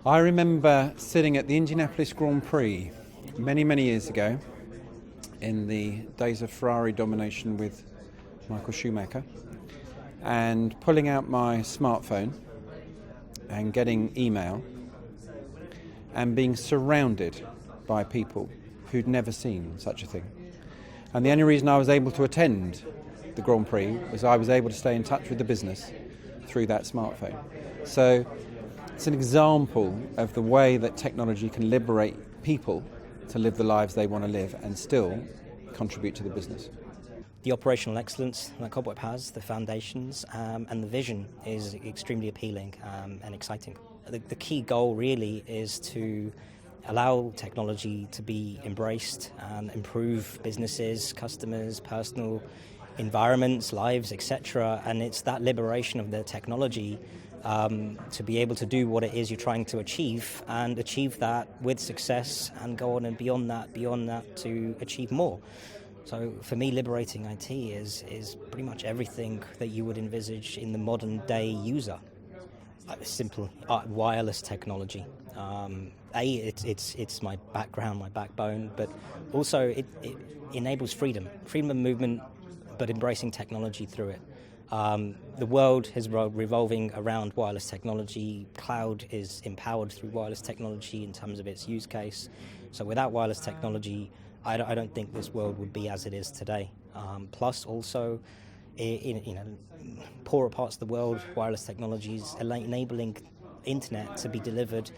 I remember sitting at the Indianapolis Grand Prix many, many years ago in the days of Ferrari domination with Michael Schumacher, and pulling out my smartphone and getting email and being surrounded by people who'd never seen such a thing. And the only reason I was able to attend the Grand Prix was I was able to stay in touch with the business through that smartphone. So it's an example of the way that technology can liberate people to live the lives they want to live and still contribute to the business. The operational excellence that Cobweb has, the foundations, and the vision is extremely appealing and exciting. The key goal really is to allow technology to be embraced and improve businesses, customers, personal environments, lives, etc. And it's that liberation of the technology to be able to do what it is you're trying to achieve and achieve that with success and go on and beyond that to achieve more. So for me, liberating IT is pretty much everything that you would envisage in the modern day user. Simple wireless technology. It's my background, my backbone, but also it enables freedom of movement, but embracing technology through it. The world is revolving around wireless technology. Cloud is empowered through wireless technology in terms of its use case. So without wireless technology, I don't think this world would be as it is today. Plus, also, in poorer parts of the world, wireless technologies enabling internet to be delivered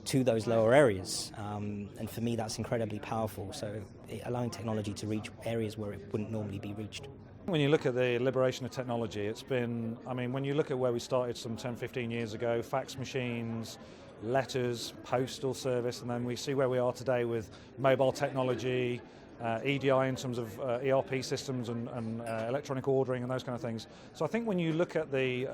to those lower areas. And for me, that's incredibly powerful. So allowing technology to reach areas where it wouldn't normally be reached. When you look at the liberation of technology, it's been, when you look at where we started some 10, 15 years ago, fax machines, letters, postal service, and then we see where we are today with mobile technology, EDI in terms of ERP systems and electronic ordering and those kind of things. So I think when you look at the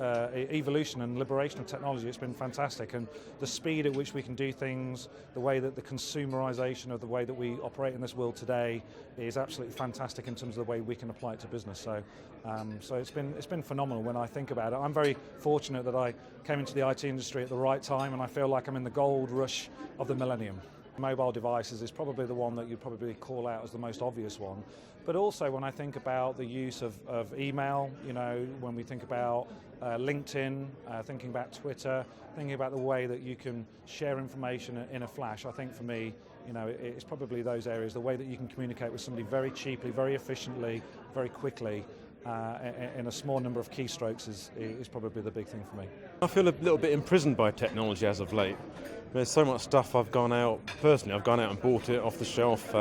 evolution and liberation of technology, it's been fantastic, and the speed at which we can do things, the way that the consumerization of the way that we operate in this world today is absolutely fantastic in terms of the way we can apply it to business. So it's been phenomenal when I think about it. I'm very fortunate that I came into the IT industry at the right time, and I feel like I'm in the gold rush of the millennium. Mobile devices is probably the one that you'd probably call out as the most obvious one. But also when I think about the use of email, when we think about LinkedIn, thinking about Twitter, thinking about the way that you can share information in a flash, I think for me, it's probably those areas, the way that you can communicate with somebody very cheaply, very efficiently, very quickly, in a small number of keystrokes is probably the big thing for me. I feel a little bit imprisoned by technology as of late. There's so much stuff I've gone out and bought it off the shelf,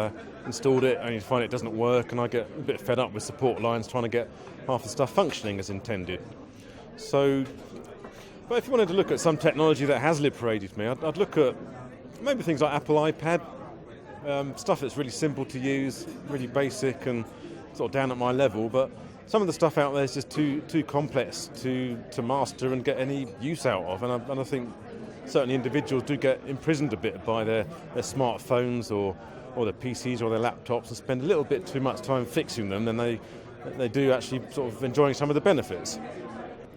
installed it, only to find it doesn't work, and I get a bit fed up with support lines trying to get half the stuff functioning as intended. So, but if you wanted to look at some technology that has liberated me, I'd look at maybe things like Apple iPad, stuff that's really simple to use, really basic and sort of down at my level, but some of the stuff out there is just too complex to master and get any use out of, and I think certainly individuals do get imprisoned a bit by their smartphones or their PCs or their laptops and spend a little bit too much time fixing them than they do actually sort of enjoying some of the benefits.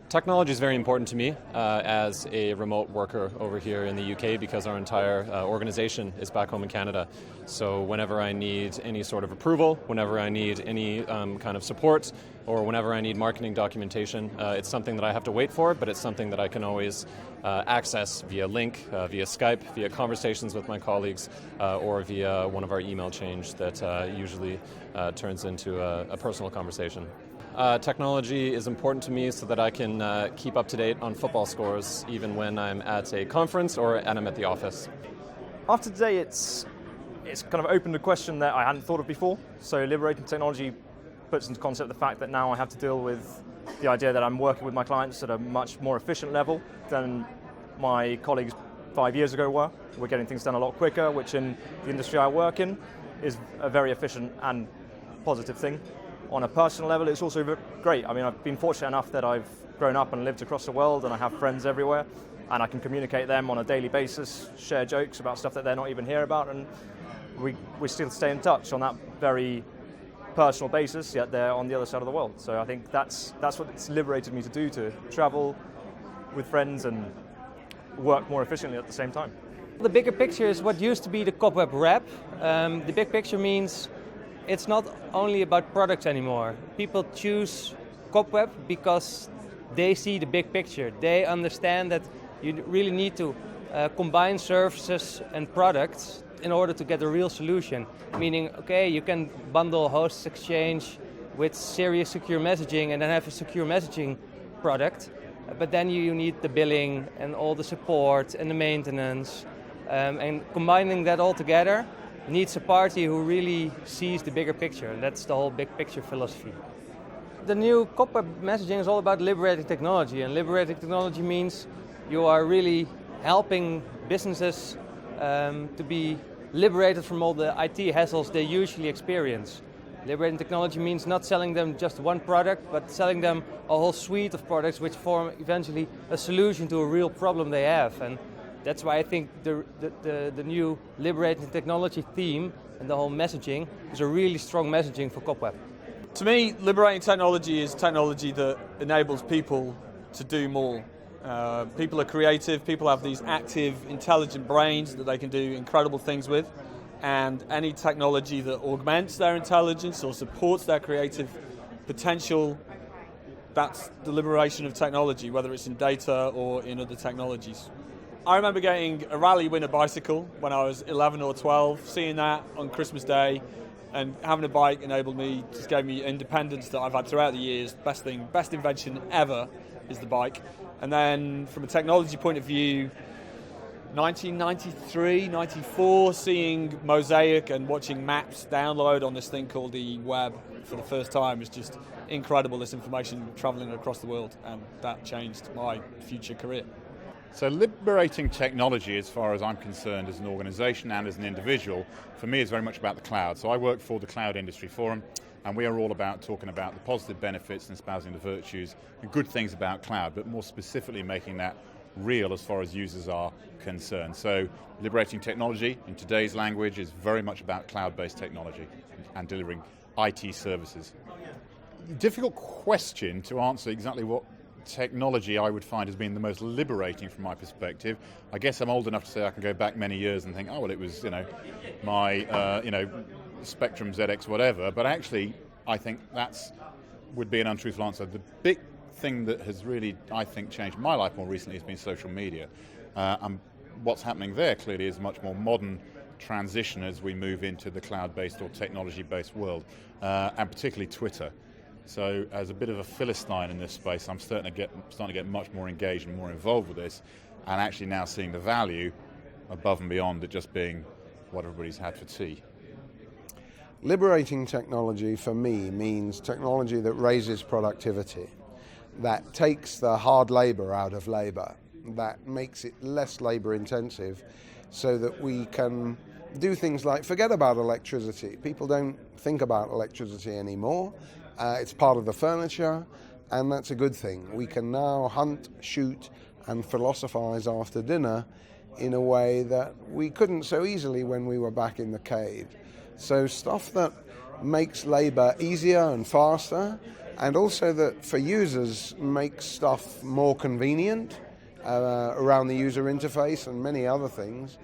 Technology is very important to me as a remote worker over here in the UK, because our entire organization is back home in Canada. So whenever I need any sort of approval, whenever I need any kind of support, or whenever I need marketing documentation, it's something that I have to wait for, but it's something that I can always access via link, via Skype, via conversations with my colleagues, or via one of our email chains that usually turns into a personal conversation. Technology is important to me so that I can keep up to date on football scores even when I'm at a conference or and I'm at the office. After today, it's kind of opened a question that I hadn't thought of before. So liberating technology puts into concept the fact that now I have to deal with the idea that I'm working with my clients at a much more efficient level than my colleagues 5 years ago were. We're getting things done a lot quicker, which in the industry I work in is a very efficient and positive thing. On a personal level, it's also great. I've been fortunate enough that I've grown up and lived across the world, and I have friends everywhere, and I can communicate them on a daily basis, share jokes about stuff that they're not even here about, and we still stay in touch on that very personal basis, yet they're on the other side of the world. So I think that's what it's liberated me to do, to travel with friends and work more efficiently at the same time. The bigger picture is what used to be the Cobweb wrap. The big picture means it's not only about products anymore. People choose Cobweb because they see the big picture. They understand that you really need to combine services and products in order to get a real solution. Meaning, okay, you can bundle hosts exchange with serious secure messaging and then have a secure messaging product, but then you need the billing and all the support and the maintenance, and combining that all together needs a party who really sees the bigger picture, and that's the whole big picture philosophy. The new Cobweb messaging is all about liberating technology, and liberating technology means you are really helping businesses to be liberated from all the IT hassles they usually experience. Liberating technology means not selling them just one product, but selling them a whole suite of products which form eventually a solution to a real problem they have. And that's why I think the new Liberating Technology theme and the whole messaging is a really strong messaging for Cobweb. To me, liberating technology is technology that enables people to do more. People are creative, people have these active, intelligent brains that they can do incredible things with, and any technology that augments their intelligence or supports their creative potential, that's the liberation of technology, whether it's in data or in other technologies. I remember getting a rally winner bicycle when I was 11 or 12, seeing that on Christmas Day, and having a bike enabled me, just gave me independence that I've had throughout the years. Best invention ever is the bike. And then from a technology point of view, 1993, 94, seeing Mosaic and watching maps download on this thing called the web for the first time is just incredible, this information traveling across the world, and that changed my future career. So liberating technology, as far as I'm concerned, as an organisation and as an individual, for me is very much about the cloud. So I work for the Cloud Industry Forum, and we are all about talking about the positive benefits and espousing the virtues and good things about cloud, but more specifically making that real as far as users are concerned. So liberating technology, in today's language, is very much about cloud-based technology and delivering IT services. Difficult question to answer exactly what technology I would find has been the most liberating from my perspective. I guess I'm old enough to say I can go back many years and think, oh well, it was my Spectrum ZX whatever. But actually, I think would be an untruthful answer. The big thing that has really, I think, changed my life more recently has been social media, and what's happening there clearly is a much more modern transition as we move into the cloud-based or technology-based world, and particularly Twitter. So as a bit of a Philistine in this space, I'm starting to get much more engaged and more involved with this, and actually now seeing the value above and beyond it just being what everybody's had for tea. Liberating technology for me means technology that raises productivity, that takes the hard labor out of labor, that makes it less labor intensive so that we can do things like forget about electricity. People don't think about electricity anymore. It's part of the furniture, and that's a good thing. We can now hunt, shoot, and philosophize after dinner in a way that we couldn't so easily when we were back in the cave. So stuff that makes labor easier and faster, and also that for users makes stuff more convenient around the user interface and many other things,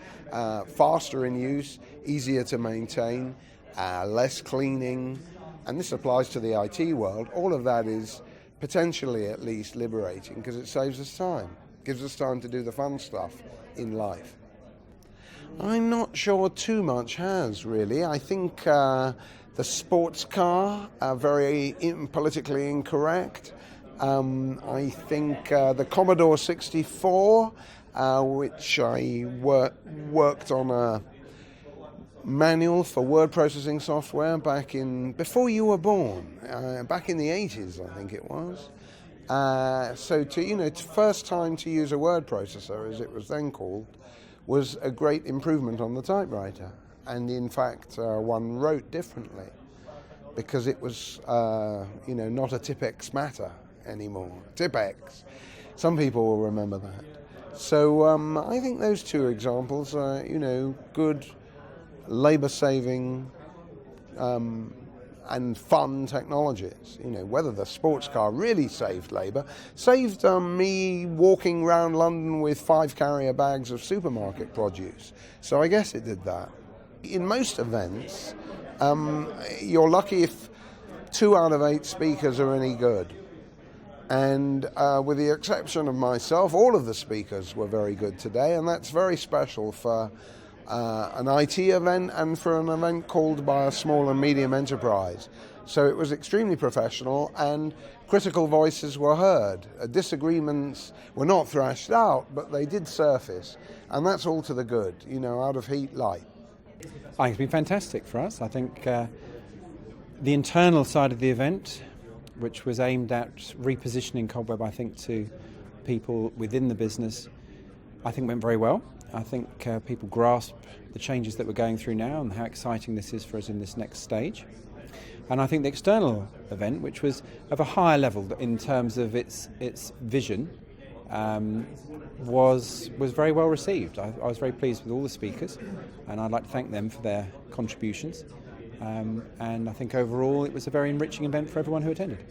faster in use, easier to maintain, less cleaning, and this applies to the IT world. All of that is potentially at least liberating because it saves us time, gives us time to do the fun stuff in life. I'm not sure too much has, really. I think the sports car are very politically incorrect. I think the Commodore 64, which I worked on a manual for word processing software before you were born, back in the 80s, I think it was. So first time to use a word processor, as it was then called, was a great improvement on the typewriter. And in fact, one wrote differently because it was, not a Tipex matter anymore. Tipex. Some people will remember that. So I think those two examples are, good labor-saving and fun technologies. You know, whether the sports car really saved labour, saved me walking around London with 5 carrier bags of supermarket produce. So I guess it did that. In most events, you're lucky if 2 out of 8 speakers are any good. And with the exception of myself, all of the speakers were very good today, and that's very special for an IT event and for an event called by a small and medium enterprise. So it was extremely professional, and critical voices were heard. Disagreements were not thrashed out, but they did surface, and that's all to the good, you know, out of heat, light. I think it's been fantastic for us. I think the internal side of the event, which was aimed at repositioning Cobweb, I think, to people within the business, I think went very well. I think people grasp the changes that we're going through now and how exciting this is for us in this next stage. And I think the external event, which was of a higher level in terms of its vision, was very well received. I was very pleased with all the speakers, and I'd like to thank them for their contributions. And I think overall it was a very enriching event for everyone who attended.